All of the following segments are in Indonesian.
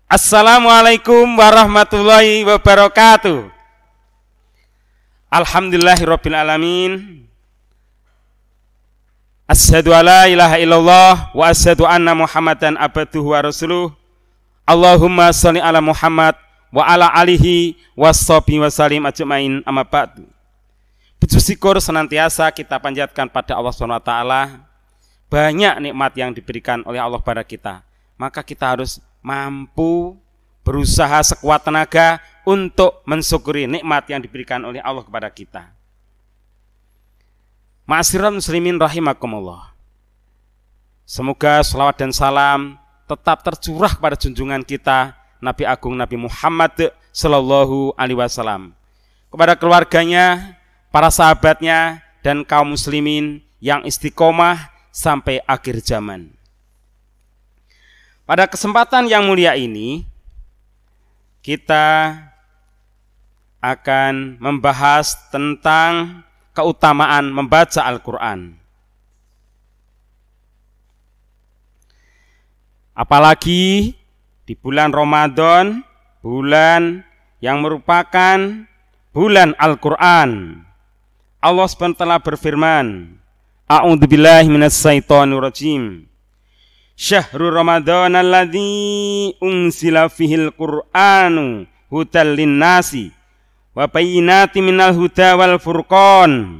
Assalamualaikum warahmatullahi wabarakatuh. Alhamdulillahirabbil alamin. Asyhadu alla ilaha illallah wa asyhadu anna Muhammadan abduhu wa rasuluh. Allahumma shalli ala Muhammad wa ala alihi washabihi wasallim ajmain, amma ba'du. Puji syukur senantiasa kita panjatkan pada Allah Subhanahu wa taala. Banyak nikmat yang diberikan oleh Allah pada kita. Maka kita harus mampu berusaha sekuat tenaga untuk mensyukuri nikmat yang diberikan oleh Allah kepada kita. Ma'asyiral muslimin rahimakumullah. Semoga salawat dan salam tetap tercurah kepada junjungan kita Nabi Agung Nabi Muhammad sallallahu alaihi wasallam, kepada keluarganya, para sahabatnya, dan kaum muslimin yang istiqomah sampai akhir zaman. Pada kesempatan yang mulia ini, kita akan membahas tentang keutamaan membaca Al-Quran. Apalagi di bulan Ramadan, bulan yang merupakan bulan Al-Quran. Allah SWT berfirman, A'udzubillahi minasyaitonirrajim. Syahrul Ramadan alladzi unzila fihil Qur'anu hudal linnasi wa bayyinatin minal huda wal furqan.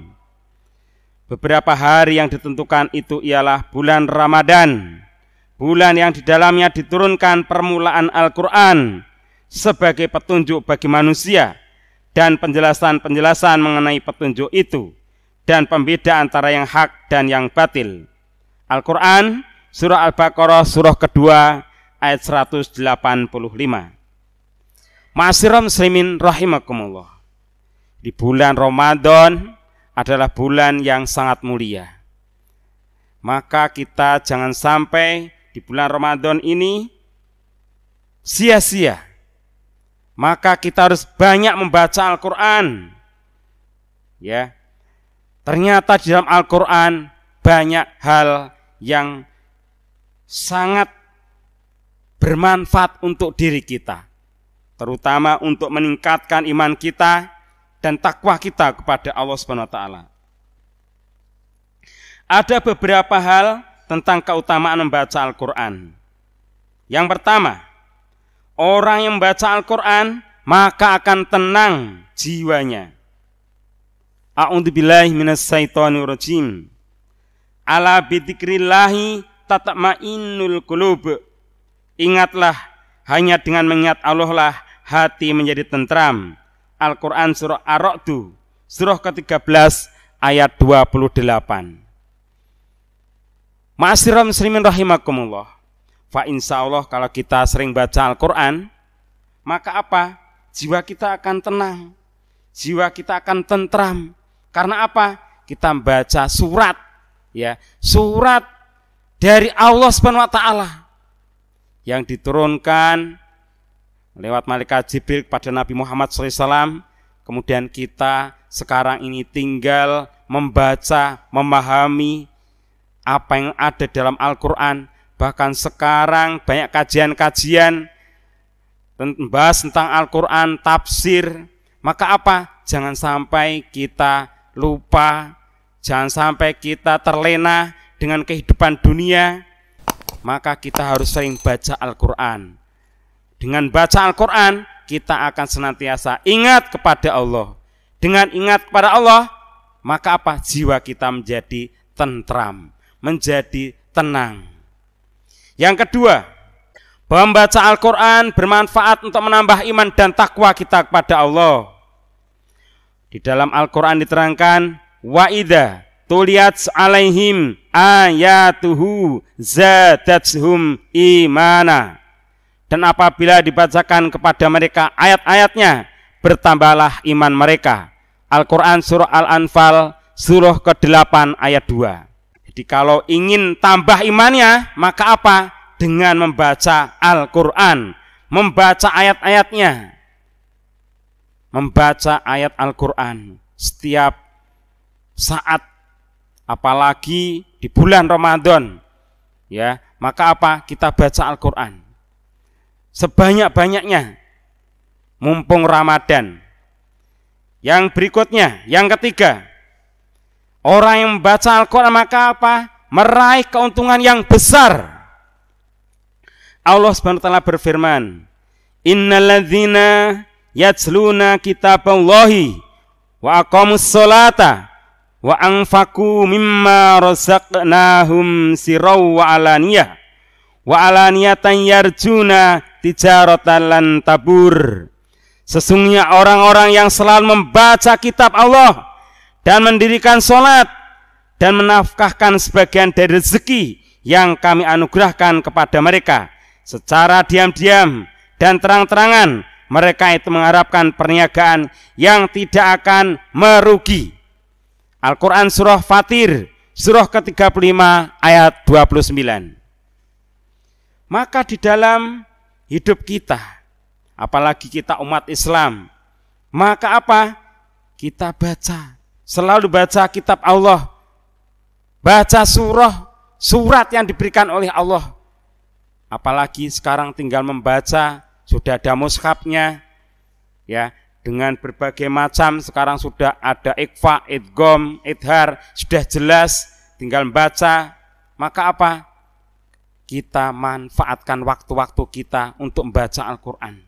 Beberapa hari yang ditentukan itu ialah bulan Ramadan, bulan yang di dalamnya diturunkan permulaan Al-Qur'an sebagai petunjuk bagi manusia dan penjelasan-penjelasan mengenai petunjuk itu dan pembeda antara yang hak dan yang batil. Al-Qur'an Surah Al-Baqarah surah kedua ayat 185. Ma'asyiral muslimin rahimakumullah. Di bulan Ramadan adalah bulan yang sangat mulia. Maka kita jangan sampai di bulan Ramadan ini sia-sia. Maka kita harus banyak membaca Al-Qur'an. Ya. Ternyata di dalam Al-Qur'an banyak hal yang sangat bermanfaat untuk diri kita, terutama untuk meningkatkan iman kita dan takwa kita kepada Allah Subhanahu wa taala. Ada beberapa hal tentang keutamaan membaca Al-Qur'an. Yang pertama, orang yang membaca Al-Qur'an maka akan tenang jiwanya. A'udzubillahi minasyaitonirrajim. Ala bidzikrillahi tatma'innul qulub. Ingatlah, hanya dengan mengingat Allah lah hati menjadi tentram. Al-Quran surah Ar-Ra'd surah ke-13 ayat 28. Ma'asyiral muslimin rahimakumullah. Fa insyaallah kalau kita sering baca Al-Quran, maka apa? Jiwa kita akan tenang, jiwa kita akan tentram. Karena apa? Kita membaca surat, ya, surat dari Allah Subhanahu wa taala yang diturunkan lewat malaikat Jibril kepada Nabi Muhammad SAW. Kemudian kita sekarang ini tinggal membaca, memahami apa yang ada dalam Al-Quran. Bahkan sekarang banyak kajian-kajian membahas tentang Al-Quran, tafsir. Maka apa? Jangan sampai kita lupa, jangan sampai kita terlena dengan kehidupan dunia. Maka kita harus sering baca Al-Quran. Dengan baca Al-Quran, kita akan senantiasa ingat kepada Allah. Dengan ingat kepada Allah, maka apa? Jiwa kita menjadi tentram, menjadi tenang. Yang kedua, bahwa membaca Al-Quran bermanfaat untuk menambah iman dan takwa kita kepada Allah. Di dalam Al-Quran diterangkan, wa idza tuliyat alaihim ayatuhu zadatuhum imana. Dan apabila dibacakan kepada mereka ayat-ayatnya, bertambahlah iman mereka. Al-Quran surah Al-Anfal surah ke-8 ayat 2. Jadi kalau ingin tambah imannya, maka apa? Dengan membaca Al-Quran, membaca ayat-ayatnya. Membaca ayat Al-Quran setiap saat, apalagi di bulan Ramadan, ya, maka apa? Kita baca Al-Quran. sebanyak-banyaknya mumpung Ramadan. Yang berikutnya, yang ketiga, orang yang membaca Al-Quran maka apa? Meraih keuntungan yang besar. Allah Subhanahu wa taala berfirman, innalladzina yatsluna kitaballahi wa aqamus sholata wa anfaqu mimma razaqnahum sirraw wa alaniyatan yarjuna tijaratan lan tabur. Sesungguhnya orang-orang yang selalu membaca kitab Allah dan mendirikan sholat dan menafkahkan sebagian dari rezeki yang kami anugerahkan kepada mereka secara diam-diam dan terang-terangan, mereka itu mengharapkan perniagaan yang tidak akan merugi. Al-Quran surah Fatir, surah ke-35 ayat 29. Maka di dalam hidup kita, apalagi kita umat Islam, maka apa? Kita baca, selalu baca kitab Allah, baca surat yang diberikan oleh Allah. Apalagi sekarang tinggal membaca, sudah ada mushafnya, ya, dengan berbagai macam. Sekarang sudah ada ikhfa, idgham, idhar, sudah jelas, tinggal membaca. Maka apa? Kita manfaatkan waktu-waktu kita untuk membaca Al-Quran,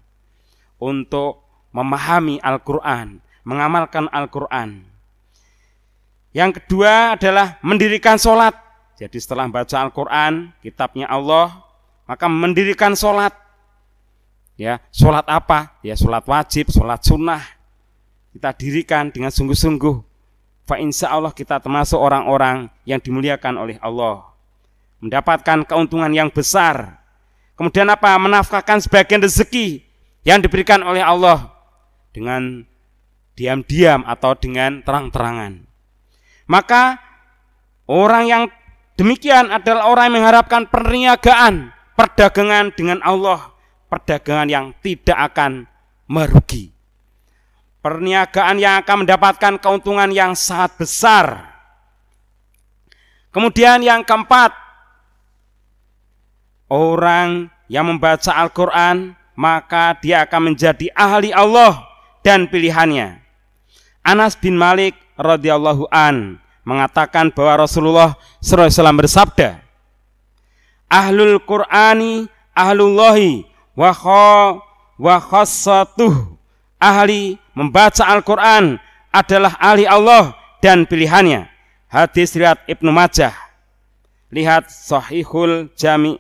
untuk memahami Al-Quran, mengamalkan Al-Quran. Yang kedua adalah mendirikan sholat. Jadi setelah membaca Al-Quran, kitabnya Allah, maka mendirikan sholat. Ya, sholat apa? Ya, sholat wajib, sholat sunnah. Kita dirikan dengan sungguh-sungguh. Fa insya Allah kita termasuk orang-orang yang dimuliakan oleh Allah, mendapatkan keuntungan yang besar. Kemudian apa? Menafkahkan sebagian rezeki yang diberikan oleh Allah dengan diam-diam atau dengan terang-terangan. Maka orang yang demikian adalah orang yang mengharapkan perniagaan, perdagangan dengan Allah, perdagangan yang tidak akan merugi, perniagaan yang akan mendapatkan keuntungan yang sangat besar. Kemudian yang keempat, orang yang membaca Al-Quran maka dia akan menjadi ahli Allah dan pilihannya. Anas bin Malik radhiyallahu an mengatakan bahwa Rasulullah SAW bersabda, ahlul Qur'ani ahlullahi wa khassatuh. Ahli membaca Al-Quran adalah ahli Allah dan pilihannya. Hadis riwayat Ibnu Majah. Lihat Sahihul Jami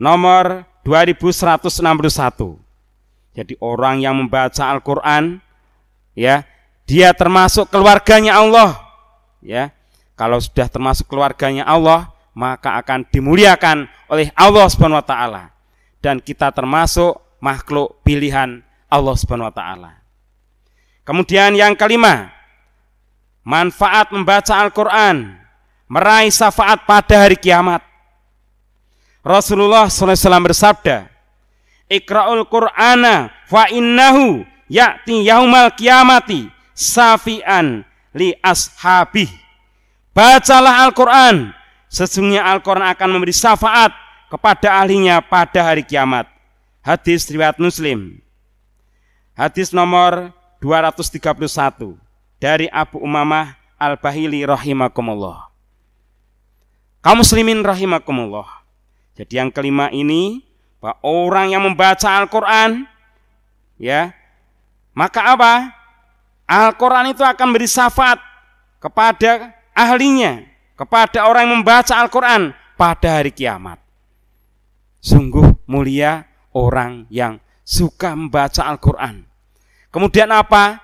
nomor 2161. Jadi orang yang membaca Al-Quran, ya, dia termasuk keluarganya Allah, ya. Kalau sudah termasuk keluarganya Allah, maka akan dimuliakan oleh Allah Subhanahu wa taala, dan kita termasuk makhluk pilihan Allah Subhanahu wa taala. Kemudian yang kelima, manfaat membaca Al-Quran, meraih syafaat pada hari kiamat. Rasulullah SAW bersabda, Iqra'ul Qur'ana fa innahu ya'ti yaumal qiyamati safi'an li ashabih. Bacalah Al-Quran, sesungguhnya Al-Quran akan memberi syafaat kepada ahlinya pada hari kiamat. Hadis riwayat Muslim. Hadis nomor 231 dari Abu Umamah Al-Bahili rahimakumullah. Kaum muslimin rahimakumullah. Jadi yang kelima ini, bahwa orang yang membaca Al-Quran, ya, maka apa? Al-Quran itu akan beri syafaat kepada ahlinya, kepada orang yang membaca Al-Quran pada hari kiamat. Sungguh mulia orang yang suka membaca Al-Quran. Kemudian apa?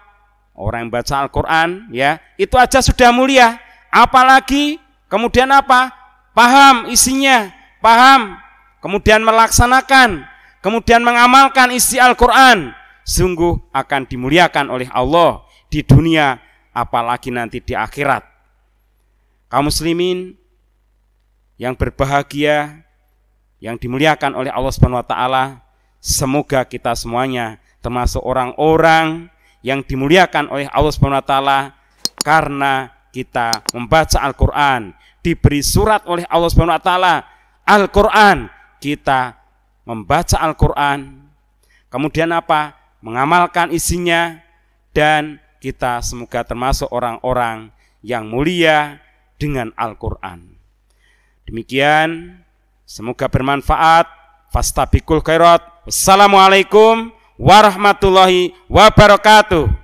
Orang yang membaca Al-Quran, ya, itu aja sudah mulia. Apalagi kemudian apa? Paham isinya, paham, kemudian melaksanakan, kemudian mengamalkan isi Al-Quran, sungguh akan dimuliakan oleh Allah di dunia, apalagi nanti di akhirat. Kaum muslimin yang berbahagia, yang dimuliakan oleh Allah Subhanahu wa taala, semoga kita semuanya termasuk orang-orang yang dimuliakan oleh Allah Subhanahu wa taala karena kita membaca Al-Quran, diberi surat oleh Allah Subhanahu wa taala Al-Quran, kita membaca Al-Quran, kemudian apa? Mengamalkan isinya, dan kita semoga termasuk orang-orang yang mulia dengan Al-Quran. Demikian, semoga bermanfaat. Fastabiqul khairat. Wassalamualaikum warahmatullahi wabarakatuh.